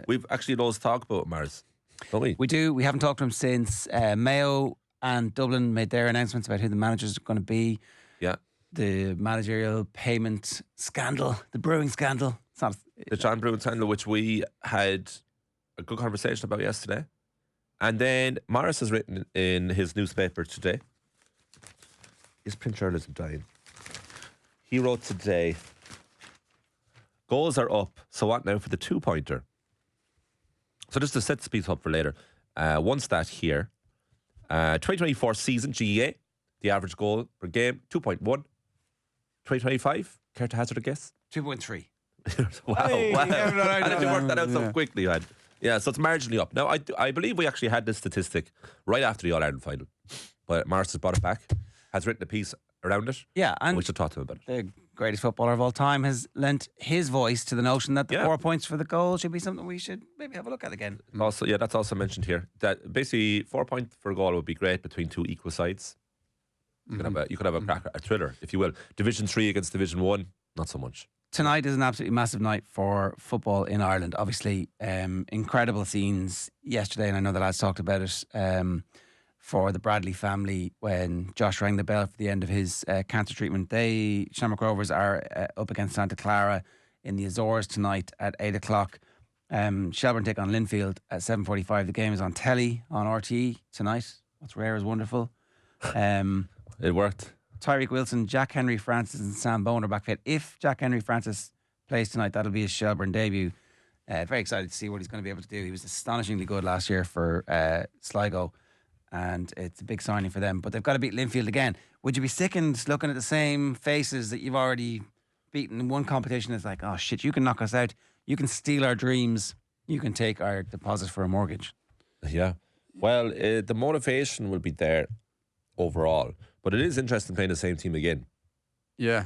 We've actually loads to talk about Mars, don't we? We do. We haven't talked to him since Mayo and Dublin made their announcements about who the managers are going to be. Yeah. The managerial payment scandal, the brewing scandal. It's not the John Brewin scandal, which we had a good conversation about yesterday. And then Morris has written in his newspaper today. Is print journalism dying? He wrote today, goals are up, so what now for the 2-pointer? So just to set the piece up for later. One stat here. 2024 season, GEA, the average goal per game, 2.1. 2025, care to hazard a guess? 2.3. Wow. Hey, Wow. I How did you work that out so quickly, man? Yeah, so it's marginally up. Now, I believe we actually had this statistic right after the All-Ireland final. But Morris has brought it back, has written a piece around it. Yeah, and we should talk to him about it. The greatest footballer of all time has lent his voice to the notion that the 4 points for the goal should be something we should maybe have a look at again. Also, yeah, that's also mentioned here. That basically 4 points for a goal would be great between two equal sides. You could have a thriller, if you will. Division 3 against Division 1, not so much. Tonight is an absolutely massive night for football in Ireland. Obviously, incredible scenes yesterday, and I know the lads talked about it, for the Bradley family when Josh rang the bell for the end of his cancer treatment. Shamrock Rovers are up against Santa Clara in the Azores tonight at 8 o'clock. Shelburne take on Linfield at 7:45. The game is on telly on RTE tonight. What's rare is wonderful. It worked. Tyreek Wilson, Jack Henry Francis and Sam Bowen are back fit. If Jack Henry Francis plays tonight, that'll be his Shelburne debut. Very excited to see what he's going to be able to do. He was astonishingly good last year for Sligo, and it's a big signing for them. But they've got to beat Linfield again. Would you be sickened looking at the same faces that you've already beaten in one competition? It's like, oh shit, you can knock us out. You can steal our dreams. You can take our deposit for a mortgage. Yeah. Well, the motivation will be there overall. But it is interesting playing the same team again. Yeah.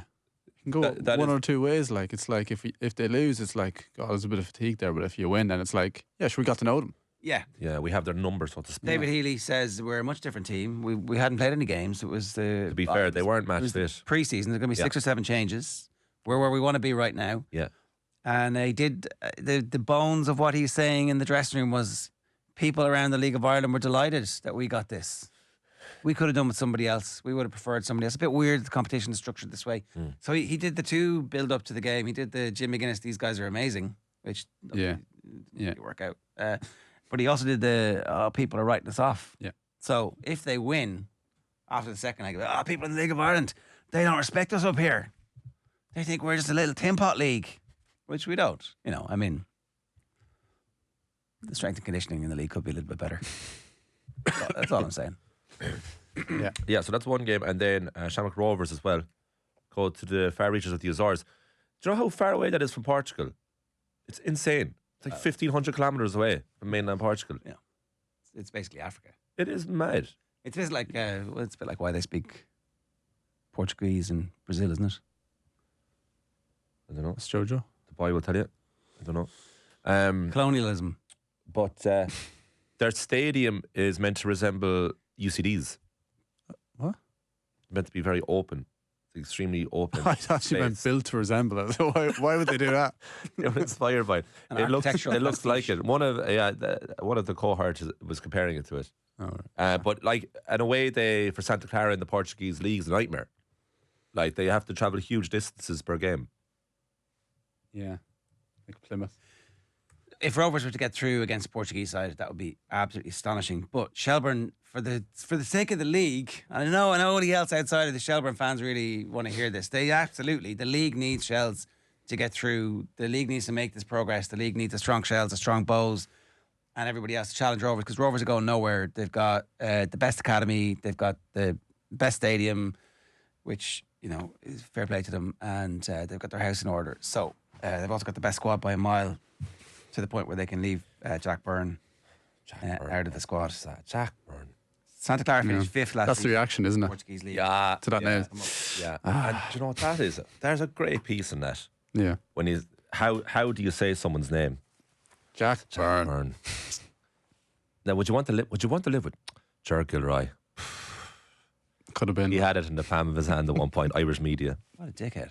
You can go one or two ways. Like, it's like if they lose, it's like, God, there's a bit of fatigue there. But if you win, then it's like, yeah, sure, we got to know them. Yeah. Yeah, we have their numbers, so to speak. David Healy says we're a much different team. We hadn't played any games. It was to be fair, they weren't match fit. Pre-season, there's going to be 6 or 7 changes. We're where we want to be right now. Yeah. And they did the bones of what he's saying in the dressing room was people around the League of Ireland were delighted that we got this. We could have done with somebody else. We would have preferred somebody else. A bit weird the competition is structured this way. So he did the 2 build up to the game. He did the Jim McGuinness, these guys are amazing, which didn't work out. But he also did the people are writing us off. Yeah. So if they win after the second leg, people in the League of Ireland, they don't respect us up here. They think we're just a little tin pot league, which we don't. You know, I mean, the strength and conditioning in the league could be a little bit better. That's all I'm saying. Yeah, so that's one game. And then Shamrock Rovers as well go to the far reaches of the Azores. Do you know how far away that is from Portugal? It's insane. It's like 1,500 kilometres away from mainland Portugal. Yeah, it's basically Africa. It is mad. It's a bit like it's a bit like why they speak Portuguese in Brazil, isn't it? I don't know. It's Jojo. The boy will tell you. I don't know. Colonialism. But their stadium is meant to resemble UCD's. What? Meant to be very open. It's extremely open. I thought you meant built to resemble it. Why would they do that? They were inspired by it. It looks like it. One of the cohorts was comparing it to it. Oh, right. But like in a way, for Santa Clara in the Portuguese league's a nightmare. Like they have to travel huge distances per game. Yeah, like Plymouth. If Rovers were to get through against the Portuguese side, that would be absolutely astonishing. But Shelburne, for the sake of the league, and I know nobody else outside of the Shelburne fans really want to hear this. The league needs Shells to get through. The league needs to make this progress. The league needs a strong Shells, a strong Bows, and everybody else to challenge Rovers, because Rovers are going nowhere. They've got the best academy, they've got the best stadium, which, you know, is fair play to them, and they've got their house in order. So they've also got the best squad by a mile, to the point where they can leave Jack Byrne out of the squad. Jack Byrne. Santa Clara finished 5th last That's the reaction, isn't it? Portuguese league. Yeah. To that now. Yeah. And do you know what that is? There's a great piece in that. Yeah. When how do you say someone's name? Jack Byrne. Now, would you want to live with Ger Gilroy? Could have been. He had it in the palm of his hand at one point. Irish media. What a dickhead.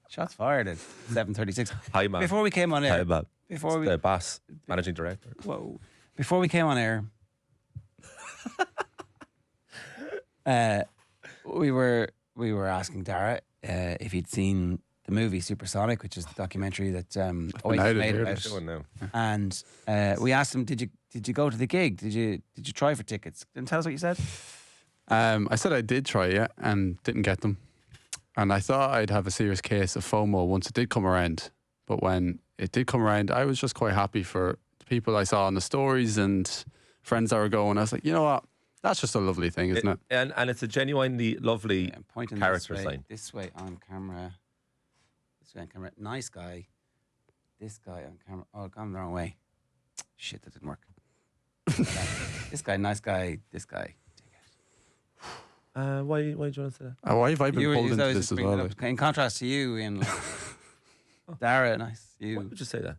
Shots fired at 7:36. Hi, man. Before we came on air, Hi, man. Before the boss, managing director. Whoa. Before we came on air, we were asking Dara if he'd seen the movie Supersonic, which is the documentary that Oasis made about it. And we asked him, did you go to the gig? Did you try for tickets? And tell us what you said. I said I did try, yeah, and didn't get them. And I thought I'd have a serious case of FOMO once it did come around. But when it did come around, I was just quite happy for the people I saw on the stories and friends that were going. I was like, you know what? That's just a lovely thing, isn't it? And it's a genuinely lovely character sign. This way on camera. Nice guy. This guy on camera. Oh, gone the wrong way. Shit, that didn't work. This guy, nice guy. This guy. Why do you want to say that? Why have I been pulled into this as well? In contrast to you, Ian. Dara, nice. Why would you say that?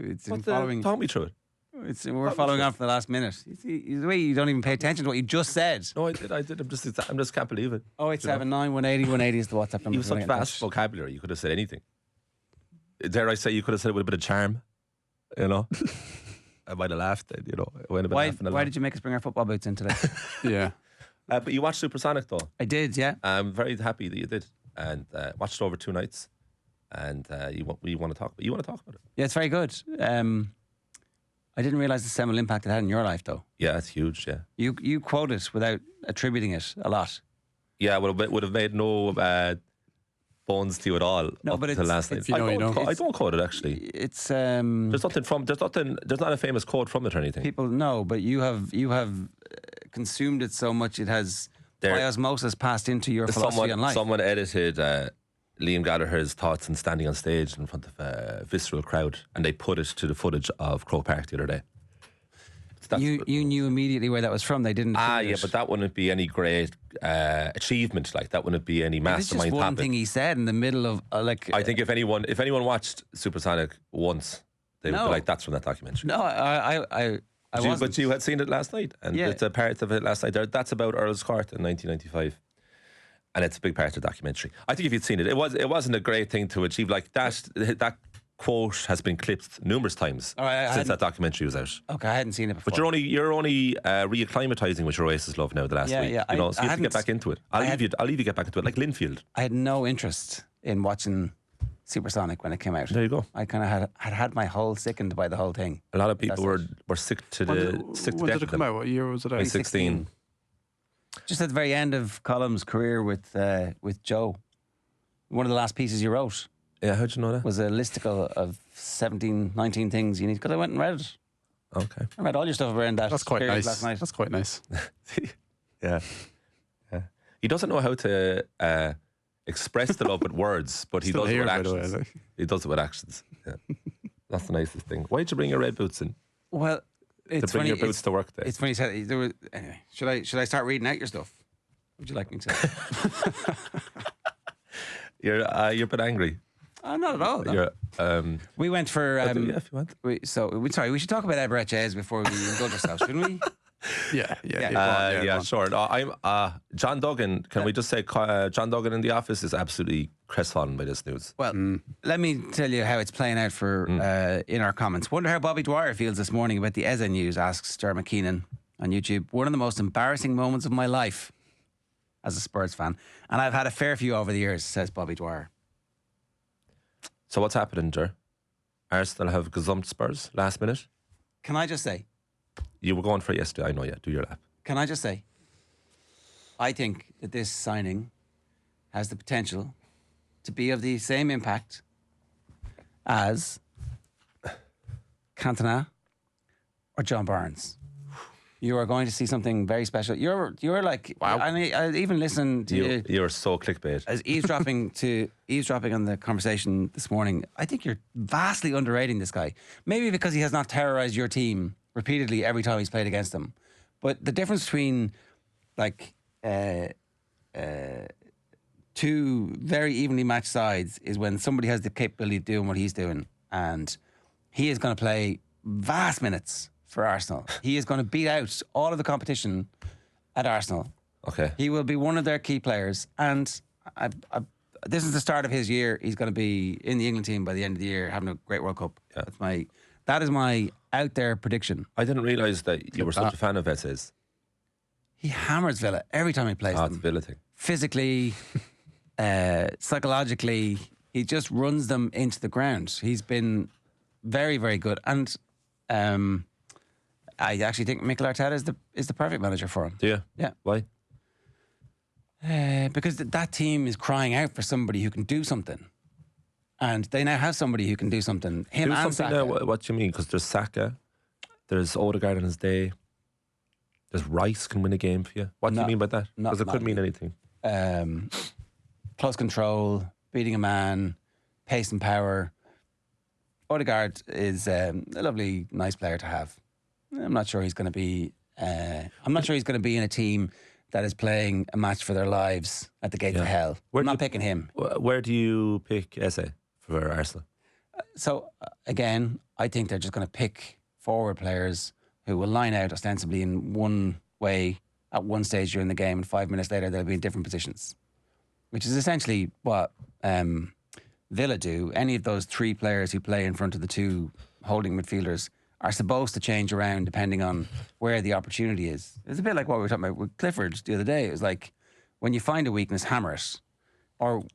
It's following. Talk me through it. We're following on from the last minute. The way you don't even pay attention to what you just said. No, I did. I just can't believe it. 0879 180 180 is the WhatsApp number. You have such vast vocabulary. You could have said anything. Dare I say you could have said it with a bit of charm? You know, I might have laughed. You know, why did you make us bring our football boots in today? Yeah. But you watched Supersonic though. I did, yeah. I'm very happy that you did, and watched it over 2 nights. And we want to talk about. You want to talk about it? Yeah, it's very good. I didn't realise the seminal impact it had in your life, though. Yeah, it's huge. Yeah, you quote it without attributing it a lot. Yeah, would have made no bones to you at all. No, but it's last night. I don't quote it actually. It's there's not a famous quote from it or anything. People know, but you have consumed it so much it has by osmosis passed into your philosophy on life. Someone edited Liam Gallagher's thoughts and standing on stage in front of a visceral crowd, and they put it to the footage of Croke Park the other day. You knew immediately where that was from. They didn't. Yeah, but that wouldn't be any great achievement. Like that wouldn't be any mastermind. It's just one thing he said in the middle of I think if anyone watched Supersonic once, they would be like, "That's from that documentary." No, I wasn't. But you had seen it last night, and it's a part of it last night. That's about Earl's Court in 1995. And it's a big part of the documentary. I think if you'd seen it, it wasn't a great thing to achieve. Like that quote has been clipped numerous times since that documentary was out. Okay, I hadn't seen it before. But you're only reacclimatising with your Oasis love now the last week. Yeah, you know, so you have to get back into it. I'll leave you get back into it, like Linfield. I had no interest in watching Supersonic when it came out. There you go. I kind of had my whole sickened by the whole thing. A lot of people were sick to death. When did it come out? What year was it out? 2016. Just at the very end of Colm's career with Joe, one of the last pieces you wrote. Yeah, how'd you know that? Was a listicle of 17, 19 things you need. Because I went and read it. Okay. I read all your stuff around that. That's quite nice. Last night. That's quite nice. Yeah. He doesn't know how to express the love with words, but he does it with actions. He does it with actions. Yeah. That's the nicest thing. Why did you bring your red boots in? Well, it's to bring funny, your boots to work day. It's funny. Anyway, should I start reading out your stuff? Would you like me to? You're a bit angry. Not at all. No. We went for. Yeah, if you want. Sorry. We should talk about Ebereches before we indulge ourselves, shouldn't we? Yeah. Sure. No, I'm John Duggan. Can we just say John Duggan in the office is absolutely crestfallen by this news? Well, let me tell you how it's playing out for in our comments. Wonder how Bobby Dwyer feels this morning about the Eze news, asks Dermot Keenan on YouTube. One of the most embarrassing moments of my life as a Spurs fan. And I've had a fair few over the years, says Bobby Dwyer. So what's happening, Ger? Arsenal have gazumped Spurs last minute. Can I just say? You were going for it yesterday, I know, yeah. Do your lap. Can I just say? I think that this signing has the potential to be of the same impact as Cantona or John Barnes. You are going to see something very special. You're like, wow. I even listened to you. You're so clickbait. As eavesdropping on the conversation this morning. I think you're vastly underrating this guy. Maybe because he has not terrorized your team repeatedly every time he's played against them. But the difference between like two very evenly matched sides is when somebody has the capability of doing what he's doing, and he is going to play vast minutes for Arsenal. He is going to beat out all of the competition at Arsenal. Okay. He will be one of their key players, and this is the start of his year. He's going to be in the England team by the end of the year, having a great World Cup. Yeah. That is my out there prediction. I didn't realise that you were such a fan of Esse's. He hammers Villa every time he plays It's a them. Villa thing. Physically, psychologically, he just runs them into the ground. He's been very, very good, and I actually think Mikel Arteta is the perfect manager for him. Do you? Yeah. Why? Because that team is crying out for somebody who can do something, and they now have somebody who can do something. Him Do and something Saka. now. What do you mean? Because there's Saka, there's Odegaard on his day, there's Rice can win a game for you. What do you mean by that? Because it could mean anything. Close control, beating a man, pace and power. Odegaard is a lovely, nice player to have. I'm not sure he's going to be. I'm not sure he's going to be in a team that is playing a match for their lives at the gates of hell. I'm not picking him. Where do you pick Eze for Arsenal? So again, I think they're just going to pick forward players who will line out ostensibly in one way at one stage during the game, and 5 minutes later they'll be in different positions, which is essentially what Villa do. Any of those three players who play in front of the two holding midfielders are supposed to change around depending on where the opportunity is. It's a bit like what we were talking about with Clifford the other day. It was like, when you find a weakness, hammer it.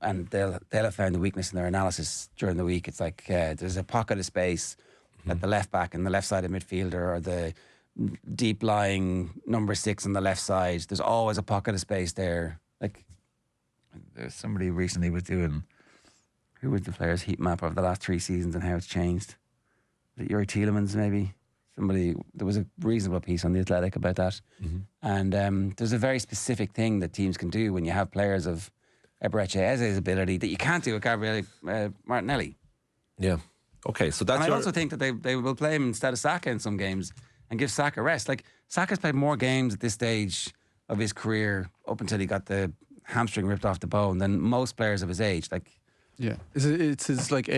And they'll have found the weakness in their analysis during the week. It's like there's a pocket of space at the left back and the left side of midfielder, or the deep lying number 6 on the left side. There's always a pocket of space there. Like, there's somebody recently was doing, who was the players' heat map of the last 3 seasons and how it's changed. Was it Yuri Tielemans maybe? There was a reasonable piece on The Athletic about that. And there's a very specific thing that teams can do when you have players of Eberechi Eze's ability that you can't do with Gabriele Martinelli. Yeah. Okay, so that's. And I also think that they will play him instead of Saka in some games and give Saka rest. Like, Saka's played more games at this stage of his career up until he got the hamstring ripped off the bone than most players of his age. Like, Yeah. It's his like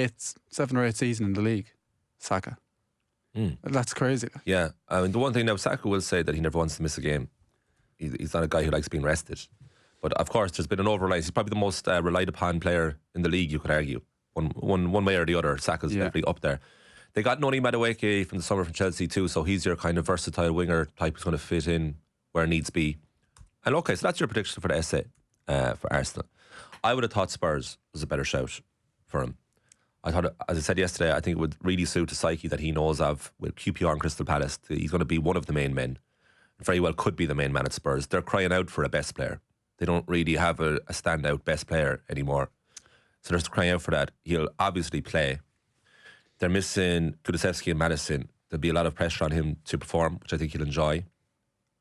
7 or 8 season in the league, Saka. That's crazy. Yeah. I mean, the one thing now, Saka will say that he never wants to miss a game. He's not a guy who likes being rested. But of course, there's been an over-reliance. He's probably the most relied upon player in the league, you could argue. One way or the other, Saka's definitely up there. They got Noni Madueke from the summer from Chelsea too, so he's your kind of versatile winger type who's going to fit in where needs be. And okay, so that's your prediction for the essay for Arsenal. I would have thought Spurs was a better shout for him. I thought, as I said yesterday, I think it would really suit the psyche that he knows of with QPR and Crystal Palace. He's going to be one of the main men. Very well could be the main man at Spurs. They're crying out for a best player. They don't really have a standout best player anymore. So they're crying out for that. He'll obviously play. They're missing Kulusevski and Madison. There'll be a lot of pressure on him to perform, which I think he'll enjoy.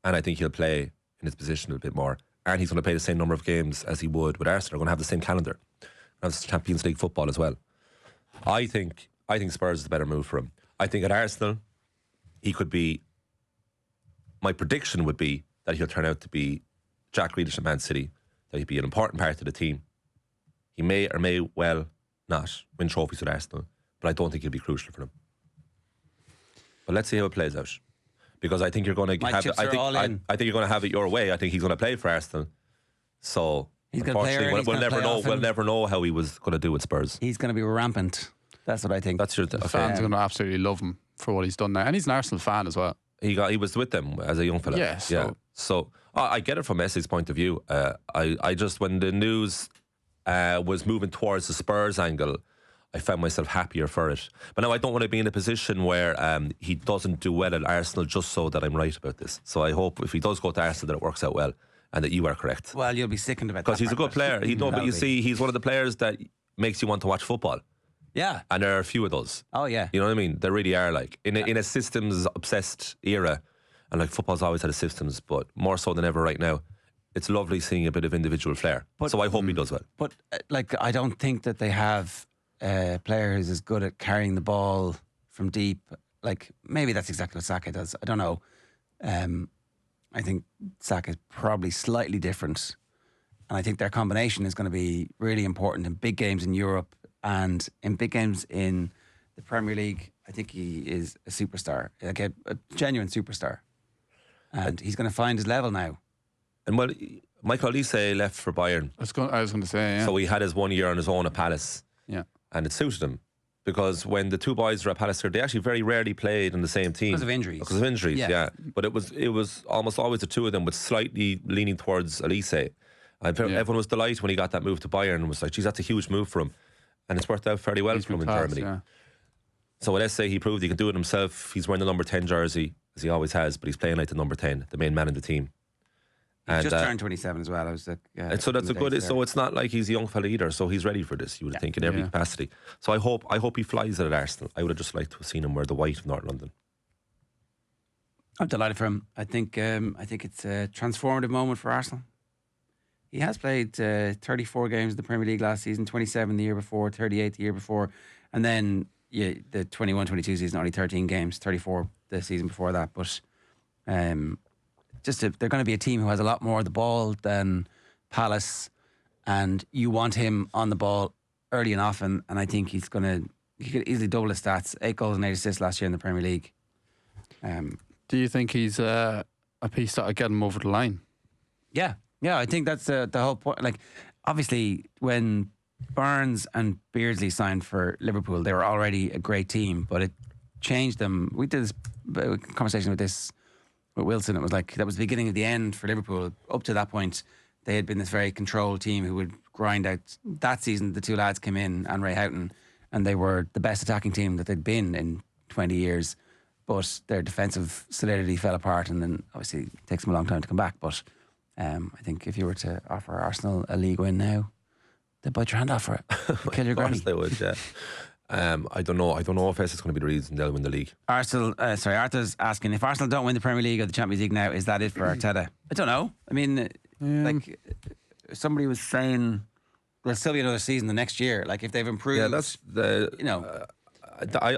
And I think he'll play in his position a bit more. And he's going to play the same number of games as he would with Arsenal. They're going to have the same calendar. Have Champions League football as well. I think Spurs is the better move for him. I think at Arsenal, he could be. My prediction would be that he'll turn out to be Jack Grealish at Man City. That he'd be an important part of the team. He may or may well not win trophies with Arsenal, but I don't think he'll be crucial for them. But let's see how it plays out, because I think you're going to have. I think you're going to have it your way. I think he's going to play for Arsenal. So he's going to play early, we'll never know. We'll never know how he was going to do with Spurs. He's going to be rampant. That's what I think. That's your the fans are going to absolutely love him for what he's done now, and he's an Arsenal fan as well. He was with them as a young fella. Yeah. So I get it from Messi's point of view. I just, when the news was moving towards the Spurs angle, I found myself happier for it. But now I don't want to be in a position where he doesn't do well at Arsenal just so that I'm right about this. So I hope if he does go to Arsenal that it works out well and that you are correct. Well, you'll be sickened about that. Because he's a good player. But you see, he's one of the players that makes you want to watch football. Yeah. And there are a few of those. Oh, yeah. You know what I mean? There really are, like, in a systems-obsessed era, and like football's always had a systems, but more so than ever right now, it's lovely seeing a bit of individual flair. So I hope he does well. But, I don't think that they have a player who's as good at carrying the ball from deep. Like, maybe that's exactly what Saka does. I don't know. I think Saka is probably slightly different. And I think their combination is going to be really important in big games in Europe and in big games in the Premier League. I think he is a superstar, like a genuine superstar. And he's going to find his level now. And well, Michael Olise left for Bayern. I was going to say, yeah. So he had his 1 year on his own at Palace. Yeah. And it suited him. Because when the two boys were at Palace, they actually very rarely played in the same team. Because of injuries. Because of injuries, yeah. But it was almost always the two of them, with slightly leaning towards Olise. Everyone was delighted when he got that move to Bayern and was like, geez, that's a huge move for him. And it's worked out fairly well for him in Germany. Yeah. So let's say he proved he can do it himself. He's wearing the number 10 jersey, as he always has, but he's playing like the number 10, the main man in the team. He's just turned 27 as well. I was and so that's a good. So it's not like he's a young fella either. So he's ready for this. You would think in every capacity. So I hope he flies it at Arsenal. I would have just liked to have seen him wear the white of North London. I'm delighted for him. I think it's a transformative moment for Arsenal. He has played 34 games in the Premier League last season, 27 the year before, 38 the year before, and then the 21-22 season only 13 games, 34 the season before that. But they're going to be a team who has a lot more of the ball than Palace, and you want him on the ball early and often, and I think he could easily double his stats. 8 goals and 8 assists last year in the Premier League. Do you think he's a piece that would get him over the line? Yeah, I think that's the whole point. Like, obviously, when Barnes and Beardsley signed for Liverpool, they were already a great team, but it changed them. We did this conversation with Wilson. It was like that was the beginning of the end for Liverpool. Up to that point, they had been this very controlled team who would grind out. That season, the two lads came in, and Ray Houghton, and they were the best attacking team that they'd been in 20 years. But their defensive solidity fell apart, and then obviously it takes them a long time to come back. But I think if you were to offer Arsenal a league win now, they'd bite your hand off for it. Kill your granny. They would, yeah. I don't know if it's going to be the reason they'll win the league. Arthur's asking, if Arsenal don't win the Premier League or the Champions League now, is that it for Arteta? I don't know. I mean, like somebody was saying, there'll still be another season the next year. Like if they've improved, yeah, that's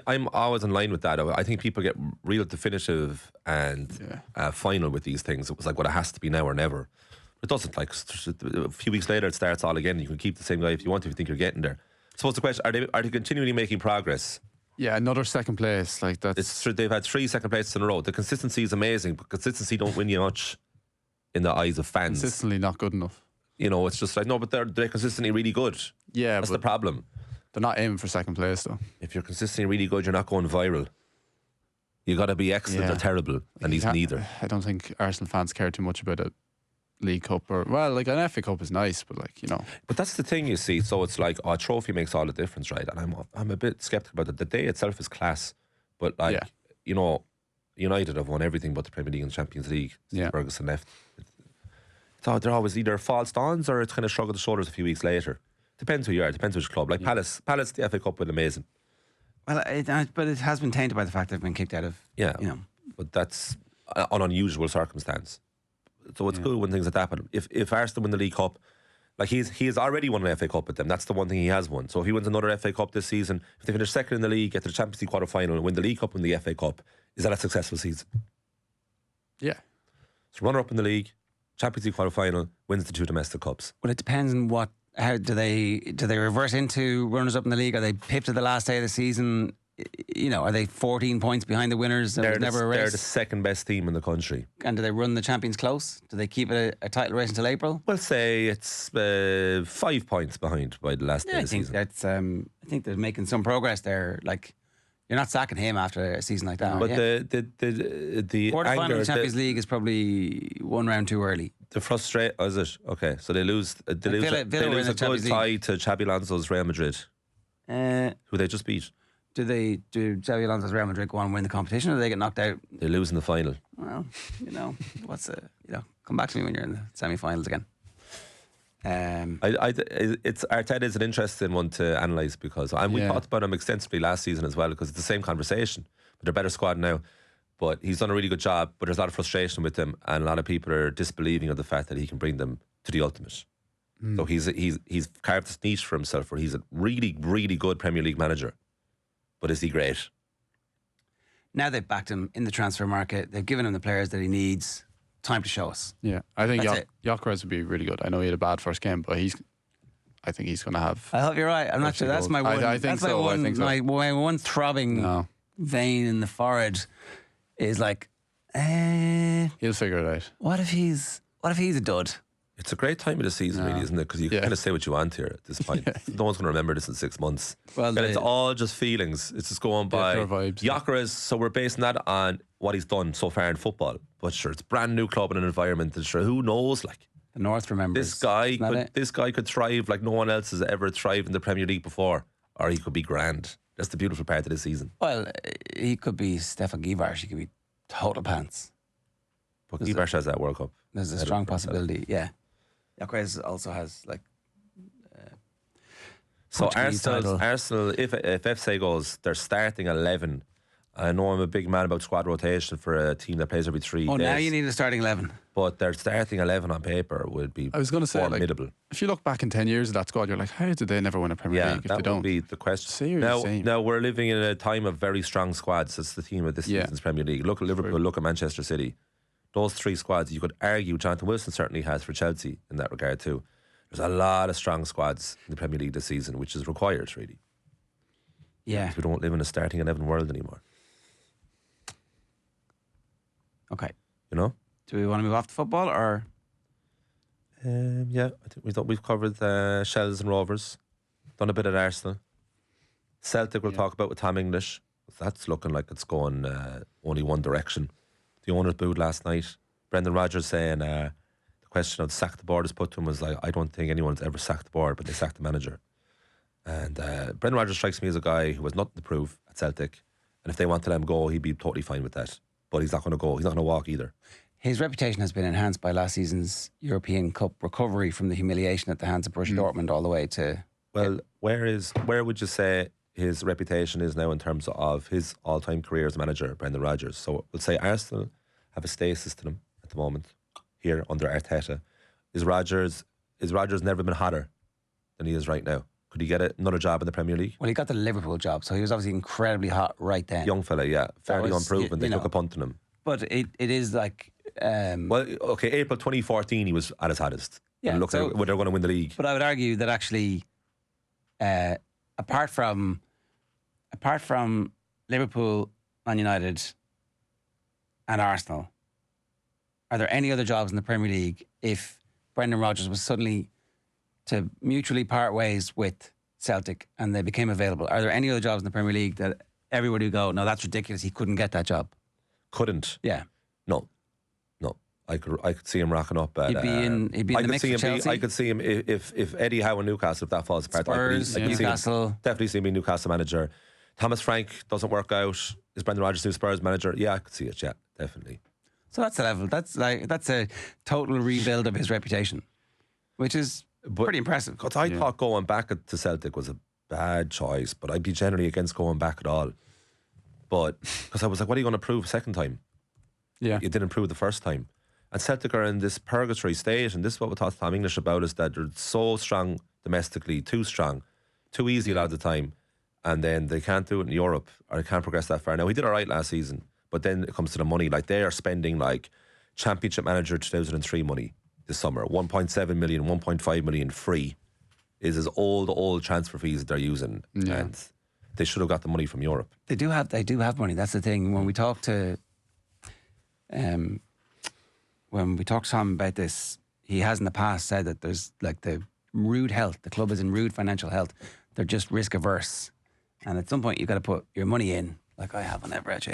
I'm always in line with that. I think people get real definitive and final with these things. It was like, well, it has to be now or never. It doesn't. Like a few weeks later, it starts all again. You can keep the same guy if you want to, if you think you're getting there. So what's the question? Are they continually making progress? Yeah, another second place. Like that's. It's true. They've had 3 second places in a row. The consistency is amazing, but consistency don't win you much in the eyes of fans. Consistently not good enough. You know, it's just like, no, but they're consistently really good. Yeah, that's the problem. They're not aiming for second place though. If you're consistently really good, you're not going viral. You got to be excellent or terrible, and he's neither. I don't think Arsenal fans care too much about a League Cup like an FA Cup is nice, but like, you know. But that's the thing, you see. So it's like a trophy makes all the difference, right? And I'm a bit sceptical about it. The day itself is class, but like you know, United have won everything but the Premier League and Champions League since Ferguson left. They're always either false dawns or it's kind of shrug of the shoulders a few weeks later. Depends who you are. Depends which club. Like Palace, the FA Cup was amazing. Well, but it has been tainted by the fact they've been kicked out of. Yeah, you know. But that's an unusual circumstance. So it's good when things like that happen. If Arsenal win the League Cup, like he has already won an FA Cup with them. That's the one thing he has won. So if he wins another FA Cup this season, if they finish second in the league, get to the Champions League quarter-final and win the League Cup and the FA Cup, is that a successful season? Yeah. So runner-up in the league, Champions League quarter-final, wins the 2 domestic cups. Well, it depends on how do they reverse into runners-up in the league? Are they pipped at the last day of the season? You know, are they 14 points behind the winners? They're the second best team in the country. And do they run the champions close? Do they keep it a title race until April? We'll say it's 5 points behind by the last day of the season. I think they're making some progress there. Like, you're not sacking him after a season like that. But the quarterfinal anger, of the Champions League is probably one round too early. The frustration, is it? Okay, so they lose a good tie to Xabi Alonso's Real Madrid, who they just beat. Do Xabi Alonso's Real Madrid go on and win the competition, or do they get knocked out? They lose in the final. Well, come back to me when you're in the semi-finals again. Arteta is an interesting one to analyse because we talked about him extensively last season as well, because it's the same conversation. But they're a better squad now. But he's done a really good job. But there's a lot of frustration with him, and a lot of people are disbelieving of the fact that he can bring them to the ultimate. So he's carved this niche for himself, where he's a really, really good Premier League manager. But is he great? Now they've backed him in the transfer market. They've given him the players that he needs. Time to show us. Yeah, I think Gyökeres would be really good. I know he had a bad first game, but I think he's going to have. I hope you're right. I'm not sure. That's my one. I think so. My one throbbing vein in the forehead is like, he'll figure it out. What if he's a dud? It's a great time of the season, really, isn't it? Because you can kind of say what you want here at this point. No one's going to remember this in 6 months. Well, and it's all just feelings. It's just going by. pure vibes. Gyökeres, so we're basing that on what he's done so far in football. But sure, it's a brand new club and an environment. And sure, who knows? Like, the North remembers. This guy could thrive like no one else has ever thrived in the Premier League before. Or he could be grand. That's the beautiful part of the season. Well, he could be Stefan Givarsh. He could be total pants. But Givarsh has that World Cup. There's a strong possibility, yeah. Gyökeres also has like. So Arsenal, if FC goes, they're starting 11. I know I'm a big man about squad rotation for a team that plays every 3 days. Oh, now you need a starting 11. But their starting 11 on paper would be I was going to say, formidable. like, if you look back in 10 years of that squad, you're like, how did they never win a Premier League if that they don't? would be the question. Seriously. Now we're living in a time of very strong squads. That's the theme of this season's Premier League. Look at Liverpool, look at Manchester City. Those 3 squads, you could argue Jonathan Wilson certainly has for Chelsea in that regard too. There's a lot of strong squads in the Premier League this season, which is required, really. Yeah. We don't live in a starting 11 world anymore. Okay. You know? Do we want to move off the football or? Yeah, I think we've covered Shells and Rovers. Done a bit at Arsenal. Celtic we'll talk about with Tom English. That's looking like it's going only one direction. The owners booed last night. Brendan Rodgers saying the question of sack the board is put to him was like, I don't think anyone's ever sacked the board, but they sacked the manager. And Brendan Rodgers strikes me as a guy who has nothing to prove at Celtic. And if they want to let him go, he'd be totally fine with that. But he's not going to go. He's not going to walk either. His reputation has been enhanced by last season's European Cup recovery from the humiliation at the hands of Borussia Dortmund all the way to... Well, where would you say his reputation is now in terms of his all-time career as manager, Brendan Rodgers? So we'll say Arsenal have a stasis to them at the moment here under Arteta. Is Rodgers never been hotter than he is right now? Could he get another job in the Premier League? Well, he got the Liverpool job, so he was obviously incredibly hot right then. Young fella, yeah. Fairly unproven. They took a punt on him. But it is like... well, okay, April 2014 he was at his hottest. Yeah, look, they're going to win the league. But I would argue that actually, apart from Liverpool, Man United and Arsenal, are there any other jobs in the Premier League if Brendan Rodgers was suddenly to mutually part ways with Celtic and they became available? Are there any other jobs in the Premier League that everybody would go, no, that's ridiculous, he couldn't get that job? Couldn't? Yeah. No. I could see him rocking up at... He'd be in the mix for Chelsea. I could see him if Eddie Howe in Newcastle, if that falls apart. Spurs, Newcastle. Definitely see him be Newcastle manager. Thomas Frank doesn't work out. Is Brendan Rodgers new Spurs manager? Yeah, I could see it, yeah, definitely. So that's the level. That's a total rebuild of his reputation, which is pretty impressive. Because I thought going back to Celtic was a bad choice, but I'd be generally against going back at all. But because I was like, what are you going to prove second time? Yeah. You didn't prove the first time. And Celtic are in this purgatory state, and this is what we talked to Tom English about, is that they're so strong domestically, too strong, too easy a lot of the time, and then they can't do it in Europe, or they can't progress that far. Now, he did all right last season, but then it comes to the money. Like, they are spending like Championship Manager 2003 money this summer. 1.7 million, 1.5 million free is his old transfer fees that they're using. Yeah. And they should have got the money from Europe. They do have money. That's the thing. When we talk to Tom about this, he has in the past said that there's like the club is in rude financial health. They're just risk averse. And at some point you've got to put your money in, like I have on Everett.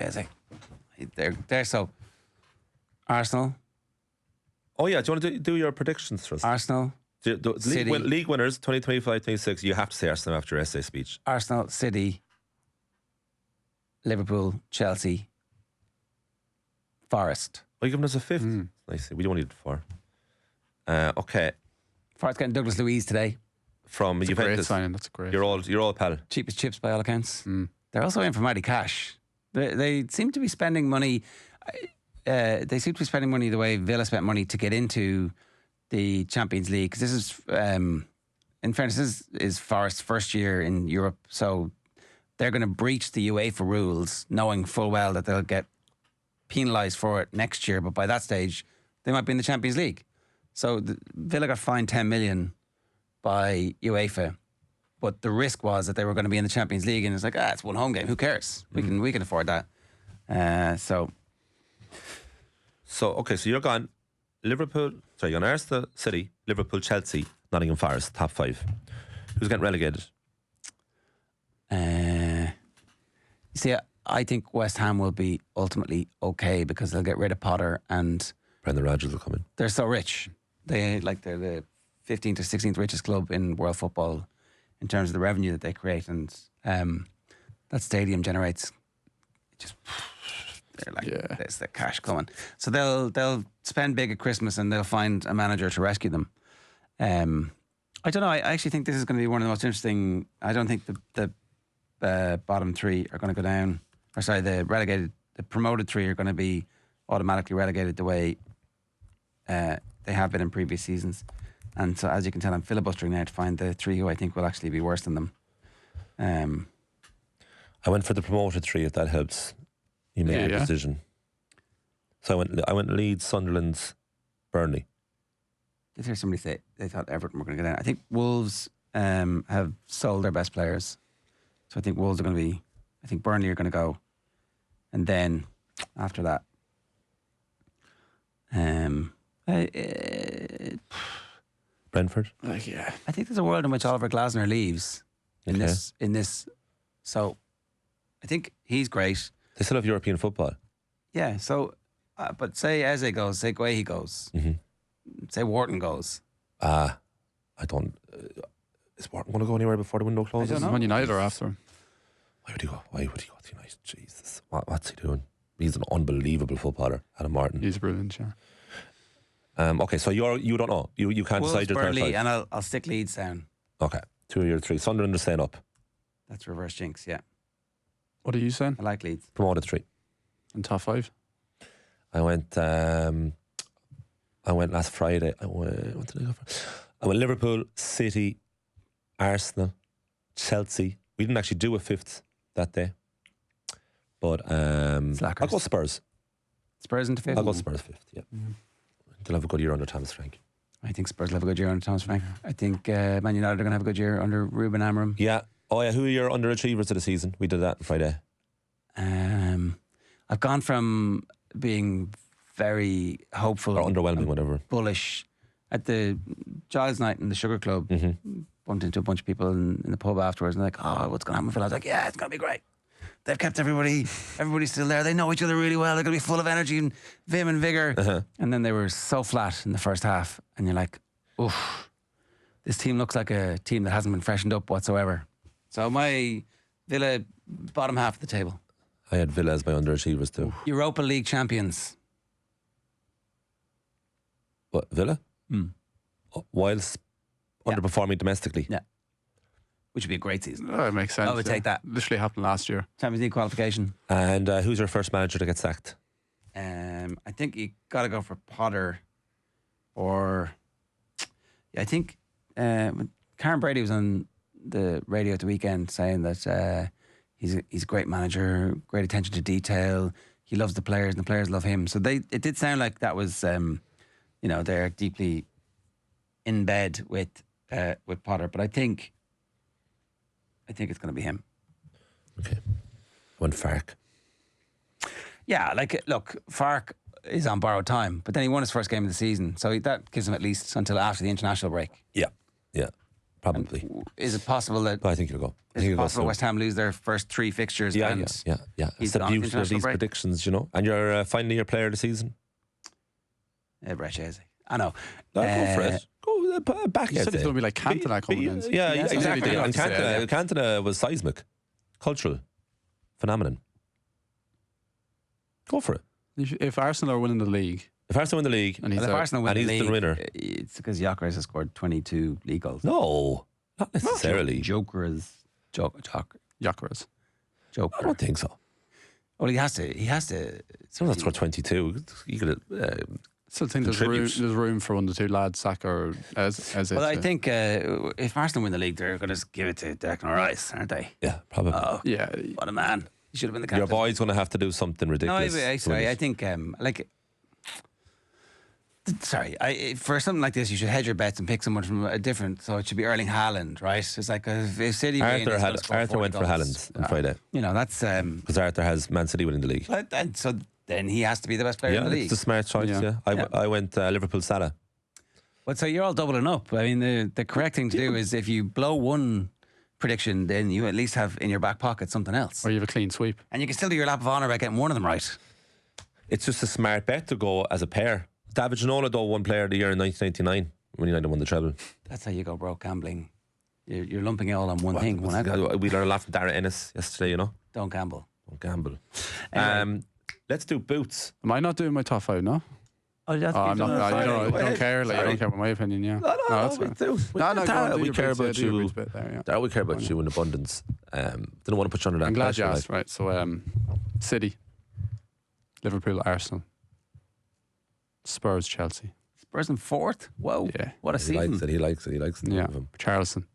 They're so Arsenal. Oh yeah, do you want to do your predictions for us? Arsenal, City. League winners 2025-26. You have to say Arsenal after your essay speech. Arsenal, City, Liverpool, Chelsea, Forest. Are you giving us a fifth? Nice. We don't need four. Okay. Forest getting Douglas Luiz today. From That's Juventus. a great signing. That's great. Your old pal. Cheapest chips by all accounts. They're also in for mighty cash. They seem to be spending money. They seem to be spending money the way Villa spent money to get into the Champions League. Because this is, in fairness, this is Forest's first year in Europe. So they're going to breach the UEFA rules, knowing full well that they'll get penalised for it next year. But by that stage, they might be in the Champions League. So Villa got fined 10 million by UEFA. But the risk was that they were going to be in the Champions League, and it's like, it's one home game. Who cares? We can afford that. So okay, so you're gone. Liverpool. Sorry, you're on Arsenal, City, Liverpool, Chelsea, Nottingham Forest, top 5. Who's getting relegated? See, I think West Ham will be ultimately okay because they'll get rid of Potter and Brendan Rodgers will come in. they're so rich. They're the 15th or 16th richest club in world football in terms of the revenue that they create, and that stadium generates just. They're like, there's the cash coming. So they'll spend big at Christmas and they'll find a manager to rescue them. I don't know. I actually think this is going to be one of the most interesting. I don't think the bottom 3 are going to go down. Or sorry, the promoted 3 are going to be automatically relegated the way they have been in previous seasons. And so, as you can tell, I'm filibustering now to find the 3 who I think will actually be worse than them. I went for the promoted 3, if that helps. You made a decision. So I went Leeds, Sunderland, Burnley. Did hear somebody say they thought Everton were going to go down? I think Wolves have sold their best players. So I think Wolves are going to be... I think Burnley are going to go. And then, after that... Brentford? I think there's a world in which Oliver Glasner leaves in this. So I think he's great. They still have European football. Yeah, so... but say Eze goes, say Guehi goes, say Wharton goes. I don't... is Wharton going to go anywhere before the window closes? I don't know. Man United are after him. Why would he go to United? Jesus. What's he doing? He's an unbelievable footballer, Adam Martin. He's brilliant, yeah. Okay, so you don't know. You can't Wolves, decide your Burnley, third 5. and I'll stick Leeds down. Okay, 2 of your 3. Sunderland are staying up. That's reverse jinx, yeah. What are you saying? I like Leeds. Promoted 3. In top 5? I went last Friday. What did I go for? I went Liverpool, City, Arsenal, Chelsea. We didn't actually do a 5th that day. But I'll go Spurs. Spurs into 5th? I'll go Spurs 5th, yeah. They'll have a good year under Thomas Frank. I think Spurs will have a good year under Thomas Frank. I think Man United are going to have a good year under Ruben Amorim. Yeah. Oh yeah, who are your underachievers of the season? We did that on Friday. I've gone from being very hopeful or underwhelming, whatever, bullish at the Giles night in the Sugar Club. Bumped into a bunch of people in the pub afterwards and like, oh, what's going to happen with Phil? I was like, yeah, it's going to be great. They've kept everybody's still there. They know each other really well. They're going to be full of energy and vim and vigour. And then they were so flat in the first half. And you're like, oof, this team looks like a team that hasn't been freshened up whatsoever. So my Villa, bottom half of the table. I had Villa as my underachievers too. Europa League champions. What, Villa? Whilst underperforming domestically. Yeah. Which would be a great season. Oh, it makes sense. I would take that. Literally happened last year. Champions League qualification. And who's your first manager to get sacked? I think you got to go for Potter, or I think Karen Brady was on the radio at the weekend saying that he's a great manager, great attention to detail. He loves the players, and the players love him. So it did sound like that was they're deeply in bed with Potter. But I think it's going to be him. Okay, one Fark. Yeah, look, Fark is on borrowed time, but then he won his first game of the season, so that gives him at least until after the international break. Yeah, probably. And is it possible that? I think he'll go. Is it possible West Ham lose their first 3 fixtures? Yeah. It's the beauty of these predictions, And you're finally your player of the season. Brett Eze. I know. Go for it. Go back. You said it's going to be like Cantona coming in. Yeah, exactly. And Cantona, Cantona was seismic, cultural phenomenon. Go for it. If Arsenal are winning the league, If Arsenal win the league, and he's the winner, it's because Gyökeres has scored 22 league goals. No, not necessarily. Gyökeres. Gyökeres. I don't think so. Well, he has to. Someone that scored 22. You could. Still think there's room for one of the two lads, Saka or as Well, I think if Arsenal win the league, they're going to give it to Declan Rice, aren't they? Yeah, probably. Oh, yeah. What a man. He should have been the captain. Your boy's going to have to do something ridiculous. No, sorry. I think Sorry, for something like this, you should hedge your bets and pick someone from a different. So it should be Erling Haaland, right? It's like if City win, Arthur went for Haaland on Friday. You know, that's because Arthur has Man City winning the league. and so then he has to be the best player in the league. It's a smart choice. Yeah, I went Liverpool Salah. But so you're all doubling up. I mean, the correct thing to do is if you blow one prediction, then you at least have in your back pocket something else, Or you have a clean sweep. and you can still do your lap of honour about getting one of them right. It's just a smart bet to go as a pair. David Ginola though won Player of the Year in 1999 when United won the treble. That's how you go broke gambling. You're lumping it all on one thing. One outcome. We learned a lot from Dara Ennis yesterday. You know, Don't gamble. don't gamble. Anyway. Let's do boots. Am I not doing my top 5 now? Oh, that's I'm not. You don't care. Like, you Sorry. don't care about my opinion. Yeah. No, that's we fine. do. No, go Dara, on, do we your care bits, yeah, about do your you. bits bit there, yeah. Dara, we care about you in abundance. Didn't want to put you under that I'm glad pressure. you asked. Right. So, City, Liverpool, Arsenal, Spurs, Chelsea. Spurs in fourth. Whoa! Yeah. What a He season! likes it. He likes it. He likes it. Yeah. Of him. Charleston,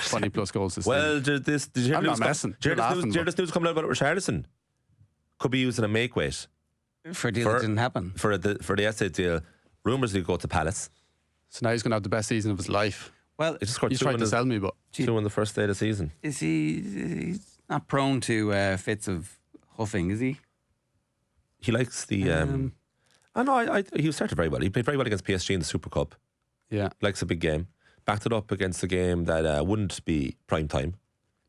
20 plus goals this Well, season. did you hear I'm the not news? messing. Did you You're laughing, hear this news coming out about Richarlison? Could be used in a make weight For a deal that didn't happen. for the estate deal. Rumours he'll go to Palace. So now he's going to have the best season of his life. Well, He just scored He's two trying in to the- sell me, but two on the first day of the season. is he's not prone to fits of huffing, is he? He likes the. I know. He started very well. He played very well against PSG in the Super Cup. yeah. Likes a big game. Backed it up against a game that wouldn't be prime time.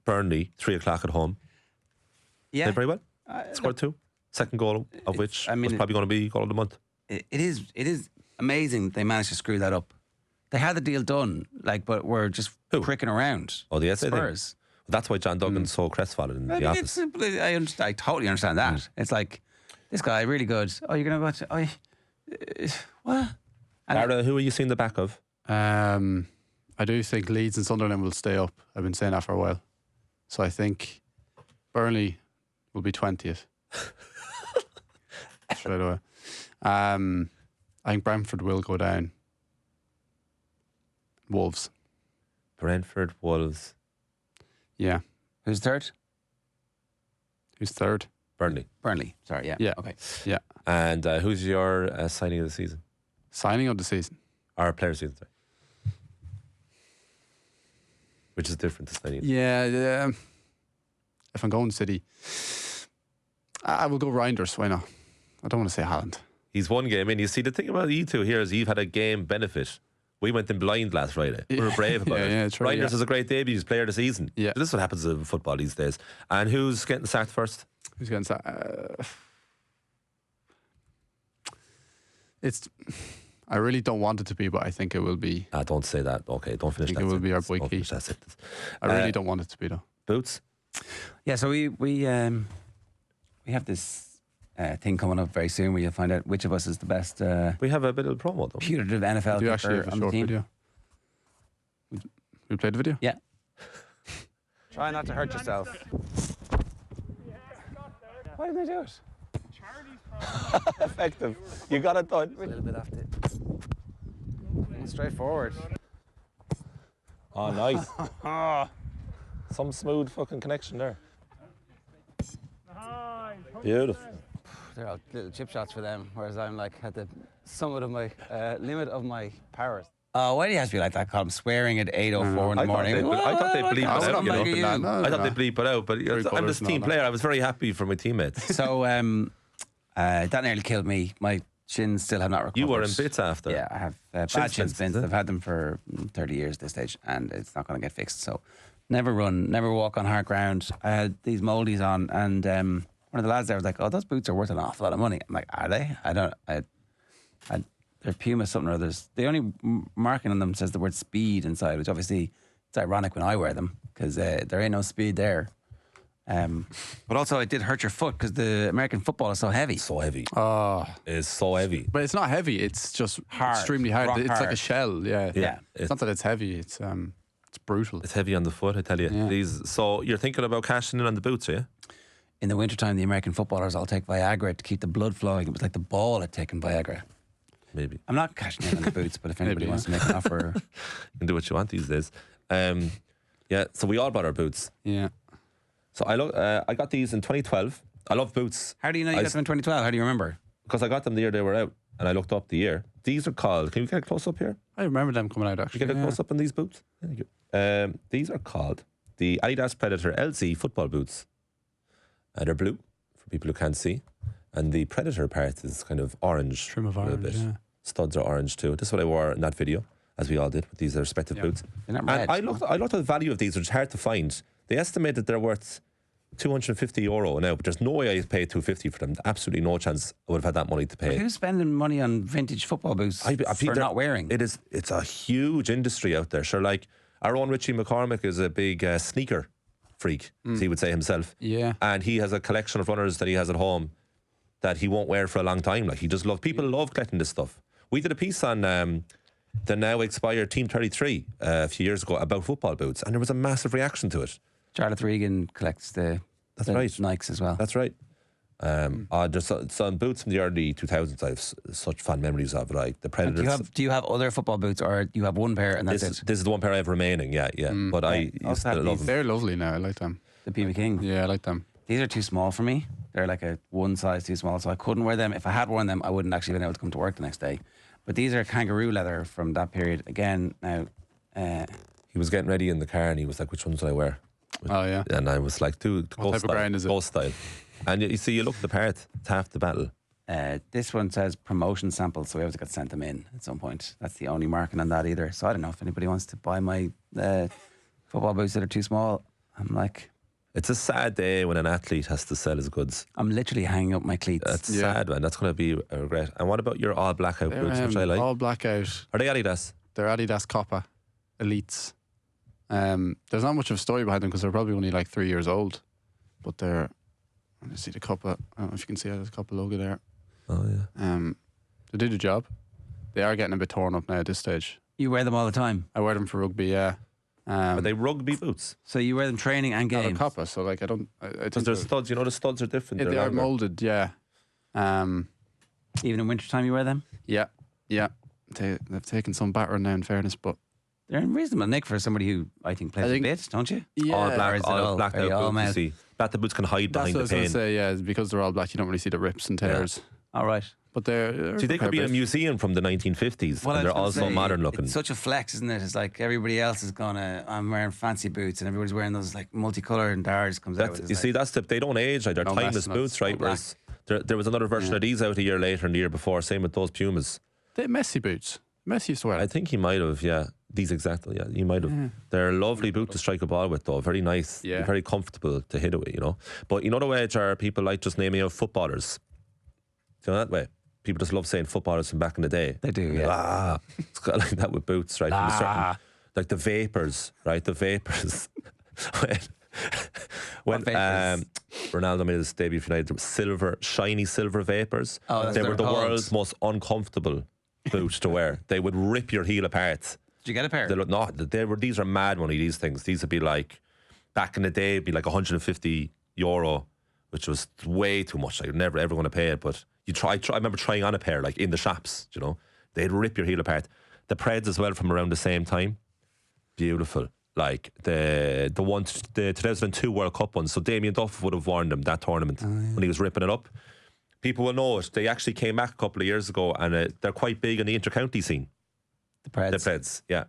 Burnley, 3:00 at home. Yeah, Played very well. Scored two. Second goal of which I mean, was probably going to be goal of the month. it is amazing they managed to screw that up. They had the deal done, but we're just Who? pricking around. Oh, the essay thing. Spurs. That's why John Duggan's so crestfallen in I the mean, office. I totally understand that. It's like this guy really good. Oh, you're gonna go to what? And Dara, who are you seeing the back of? I do think Leeds and Sunderland will stay up. I've been saying that for a while. So I think Burnley will be 20th. Straight away. I think Brentford will go down. Wolves. Brentford, Wolves, Yeah. Who's third? Who's third? Burnley. Burnley. Sorry. Yeah. Yeah. Okay. Yeah. And who's your signing of the season? Signing of the season. Our player of the season, sorry. Which is different to signing. Yeah. If I'm going City, I will go Reinders. Why not? I don't want to say Haaland. He's one game in. You see, the thing about you two here is you've had a game benefit. We went in blind last Friday. We were brave about it. Yeah, true, Reinders yeah. is a great debut. He's player of the season. Yeah. So this is what happens in football these days. And who's getting sacked first? Who's going to it's. I really don't want it to be, but I think it will be. Don't say that. Okay, don't finish I think that it will be our sentence. boy Don't Keith. finish that sentence. I really don't want it to be though. Boots? Yeah. So we have this thing coming up very soon where you'll find out which of us is the best We have a bit of promo though. putative NFL Do you actually kicker have a on the short team. video? We played the video. Yeah. Try not to hurt yourself. Why didn't I do it? Effective. You got it done. A little bit after. Straightforward. Oh, nice. Some smooth fucking connection there. Beautiful. They're all little chip shots for them, whereas I'm like at the summit of my limit of my powers. Oh, why do you have to be like that, Colm? Swearing at 8:04 in the morning. I thought they'd bleep it What's out, up, you know. Maggie? No, I thought they'd bleep it out, but Very I'm colours this and team all that. player. I was very happy for my teammates. So that nearly killed me. My shins still have not recovered. You were in bits after. Yeah, I have bad Shin shin splints, splints. is it? I've had them for 30 years at this stage, and it's not going to get fixed. So never run, never walk on hard ground. I had these moldies on, and one of the lads there was like, "Oh, those boots are worth an awful lot of money." I'm like, "Are they?" They're Puma something or others. The only marking on them says the word speed inside, which obviously it's ironic when I wear them because there ain't no speed there. But also it did hurt your foot because the American football is so heavy. So heavy. Oh, It's so heavy. but it's not heavy. It's just Hard. extremely hard. Rock It's like a hard. shell. Yeah. Yeah. It's not that it's heavy. It's brutal. It's heavy on the foot, I tell you. Yeah. So you're thinking about cashing in on the boots, are you? In the wintertime, the American footballers all take Viagra to keep the blood flowing. It was like the ball had taken Viagra. Maybe. I'm not cashing in on the boots, but if anybody Maybe, wants to make an offer, You can do what you want these days. Yeah, so we all bought our boots. Yeah. So I got these in 2012. I love boots how do you know you got them in 2012? How do you remember? because I got them the year they were out, and I looked up the year These are called. Can you get a close up here? I remember them coming out You actually. get a close up on these boots. Thank you. These are called the Adidas Predator LC football boots. They're blue for people who can't see, and the Predator part is kind of orange. Trim of a little orange, bit. yeah. Studs are orange too. This is what I wore in that video, as we all did with these respective boots. They're not And red. I looked at the value of these, which is hard to find. They estimate that they're worth €250 now, but there's no way I paid $250 for them. Absolutely no chance I would have had that money to pay. Who's spending money on vintage football boots for not wearing? It's a huge industry out there. Sure, like our own Richie McCormick is a big sneaker freak, as he would say himself. Yeah. And he has a collection of runners that he has at home that he won't wear for a long time. Like, he just people love collecting this stuff. We did a piece on the now expired Team 33 a few years ago about football boots, and there was a massive reaction to it. Charlotte Regan collects the right. Nikes as well. That's right. There's some boots from the early 2000s I have such fond memories of, like the Predators. Do you have other football boots, or do you have one pair and that's this it? is the one pair I have remaining, yeah. But I Also used to have love these. them. They're lovely now. I like them. The Puma King. Yeah, I like them. These are too small for me. They're like a one size too small, so I couldn't wear them. If I had worn them, I wouldn't actually been able to come to work the next day. But these are kangaroo leather from that period. Again, now He was getting ready in the car and he was like, which ones do I wear? Oh yeah. And I was like, dude, What type of brand is it? Ghost style. And you see, you look at the part, it's half the battle. this one says promotion samples, so we obviously got sent them in at some point. That's the only marking on that either. So I don't know if anybody wants to buy my football boots that are too small. I'm like, It's a sad day when an athlete has to sell his goods. I'm literally hanging up my cleats. That's sad, man. That's going to be a regret. And what about your all blackout boots, which I like? All blackout. Are they Adidas? They're Adidas Coppa Elites. There's not much of a story behind them because they're probably only like 3 years old. But they're, I see the Coppa. I don't know if you can see it, there's a Coppa logo there. Oh, yeah. They do the job. They are getting a bit torn up now at this stage. You wear them all the time? I wear them for rugby, yeah. Are they rugby boots? So you wear them training and Not a games? Coppa, so like I don't. I Because think there's studs. You know, the studs are different. they They're are longer. moulded, yeah. Even in wintertime you wear them? Yeah, yeah. They've taken some battering now, in fairness, but They're in reasonable nick for somebody who I think plays a bit, don't you? yeah. All Or black, is it all all blacked very out all boots. You male? see, that the boots can hide That's behind what I the was going pain. to say. Yeah, because they're all black, you don't really see the rips and tears. All right. But they're See, they could be in a music. museum from the 1950s, Well, I and they're was gonna also say, modern looking. It's such a flex, isn't it? It's like everybody else is gonna. I'm wearing fancy boots, and everybody's wearing those like multicolored, and Dara just comes out. That's, With you his, see, like, that's they don't age. Like, they're No timeless messing boots, up. right? All Whereas there was another version of these out a year later and the year before. Same with those Pumas. They're Messi boots. Messi used to wear I them. think he might have, yeah. These exactly, yeah. He might have. They're a lovely boot to strike a ball with, though. Very nice. Yeah. Very comfortable to hit it with, you know. But you know the way are people like just naming out footballers. Do you know that way? People just love saying footballers from back in the day. They do, yeah. It's kind of like that with boots, right? From a certain- like the Vapors, right? The Vapors. when Vapors? Ronaldo made his debut for United, there was silver, shiny silver Vapors. Oh, that's they what were they're the called. world's most uncomfortable boots to wear. They would rip your heel apart. Did you get a pair? These are mad money, these things. These would be like, back in the day, it'd be like €150, which was way too much. Like, you're never ever going to pay it. But I remember trying on a pair, like in the shops, you know. They'd rip your heel apart. The Preds as well from around the same time. Beautiful. Like the 2002 World Cup ones. So Damien Duff would have worn them that tournament when he was ripping it up. People will know it. They actually came back a couple of years ago, and they're quite big in the inter-county scene. the Preds. The Preds, yeah.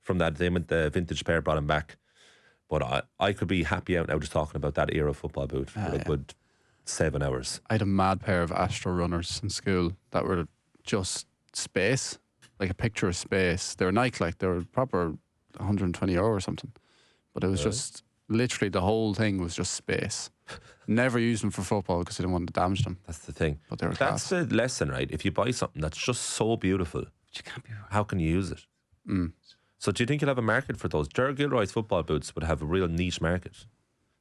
From that, they went the vintage pair, brought him back. But I could be happy out now just talking about that era of football boot for a good 7 hours. I had a mad pair of Astro runners in school that were just space, like a picture of space. They were Nike, like they were proper €120 or something. But it was just literally the whole thing was just space. Never used them for football because I didn't want to damage them. That's the thing. But they were That's class. the lesson, right? If you buy something that's just so beautiful, But you can't be. how can you use it? So do you think you'll have a market for those? Gilroy's football boots would have a real niche market.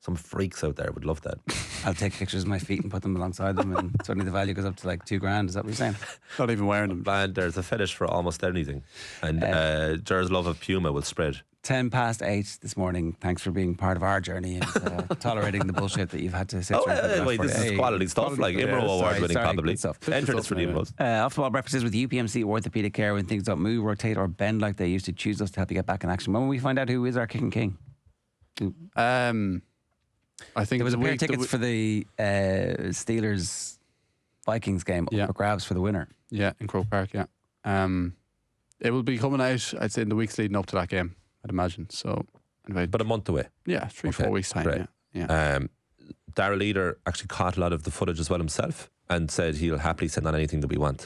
Some freaks out there would love that. I'll take pictures of my feet and put them alongside them, and suddenly the value goes up to like $2,000. Is that what you're saying? Not even wearing them. And there's a fetish for almost anything. And Jer's love of Puma will spread. 8:10 this morning. Thanks for being part of our journey and tolerating the bullshit that you've had to sit through. for the last wait, 40 this is days. quality stuff, like yeah, Imro Award winning, sorry, probably. good stuff. Enter this for the anyway. Imros. Off-the-ball breakfasts with UPMC Orthopedic Care. When things don't move, rotate, or bend like they used to, choose us to help you get back in action. When will we find out who is our kicking king? I think There was a pair of week- tickets for the Steelers Vikings game up Yeah. for grabs for the winner. Yeah, in Croke Park, yeah. It will be coming out, I'd say, in the weeks leading up to that game, I'd imagine. So, anyway, But a month away. yeah, 3-4 weeks time. great. Yeah. Dara Leader actually caught a lot of the footage as well himself and said he'll happily send on anything that we want.